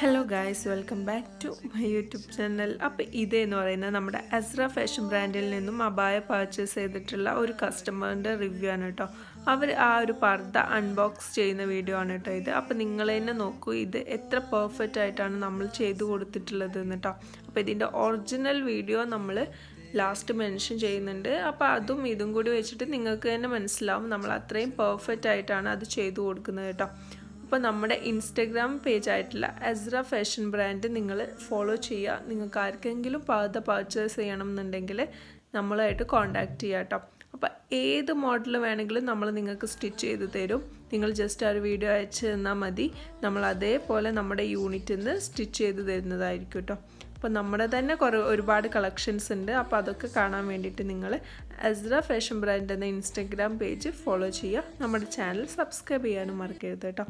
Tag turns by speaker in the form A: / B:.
A: Hello guys, welcome back to my YouTube channel. അപ്പോൾ ഇതെന്ന് പറയുന്നത് നമ്മുടെ അസ്ര ഫാഷൻ ബ്രാൻഡിൽ നിന്നും അബായ പർച്ചേസ് ചെയ്തിട്ടുള്ള ഒരു കസ്റ്റമറിൻ്റെ റിവ്യൂ ആണ് കേട്ടോ. അവർ ആ ഒരു പർദ്ദ അൺബോക്സ് ചെയ്യുന്ന വീഡിയോ ആണ് കേട്ടോ ഇത്. അപ്പോൾ നിങ്ങൾ തന്നെ നോക്കൂ, ഇത് എത്ര പെർഫെക്റ്റ് ആയിട്ടാണ് നമ്മൾ ചെയ്തു കൊടുത്തിട്ടുള്ളത് എന്ന് കേട്ടോ. അപ്പോൾ ഇതിൻ്റെ ഒറിജിനൽ വീഡിയോ നമ്മൾ ലാസ്റ്റ് മെൻഷൻ ചെയ്യുന്നുണ്ട്. അപ്പോൾ അതും ഇതും കൂടി വെച്ചിട്ട് നിങ്ങൾക്ക് തന്നെ മനസ്സിലാവും നമ്മൾ അത്രയും പെർഫെക്റ്റ് ആയിട്ടാണ് അത് ചെയ്തു കൊടുക്കുന്നത് കേട്ടോ. അപ്പോൾ നമ്മുടെ ഇൻസ്റ്റഗ്രാം പേജായിട്ടുള്ള അസ്ര ഫാഷൻ ബ്രാൻഡ് നിങ്ങൾ ഫോളോ ചെയ്യുക. നിങ്ങൾക്ക് ആർക്കെങ്കിലും പർദ്ദ പർച്ചേസ് ചെയ്യണം എന്നുണ്ടെങ്കിൽ നമ്മളായിട്ട് കോൺടാക്റ്റ് ചെയ്യുക കേട്ടോ. അപ്പോൾ ഏത് മോഡൽ വേണമെങ്കിലും നമ്മൾ നിങ്ങൾക്ക് സ്റ്റിച്ച് ചെയ്ത് തരും. നിങ്ങൾ ജസ്റ്റ് ആ ഒരു വീഡിയോ അയച്ച് തന്നാൽ മതി. നമ്മൾ അതേപോലെ നമ്മുടെ യൂണിറ്റിൽ നിന്ന് സ്റ്റിച്ച് ചെയ്ത് തരുന്നതായിരിക്കും കേട്ടോ. അപ്പോൾ നമ്മുടെ തന്നെ ഒരുപാട് കളക്ഷൻസ് ഉണ്ട്. അപ്പോൾ അതൊക്കെ കാണാൻ വേണ്ടിയിട്ട് നിങ്ങൾ അസ്ര ഫാഷൻ ബ്രാൻഡ് എന്ന ഇൻസ്റ്റഗ്രാം പേജ് ഫോളോ ചെയ്യുക. നമ്മുടെ ചാനൽ സബ്സ്ക്രൈബ് ചെയ്യാനും മറക്കരുത് കേട്ടോ.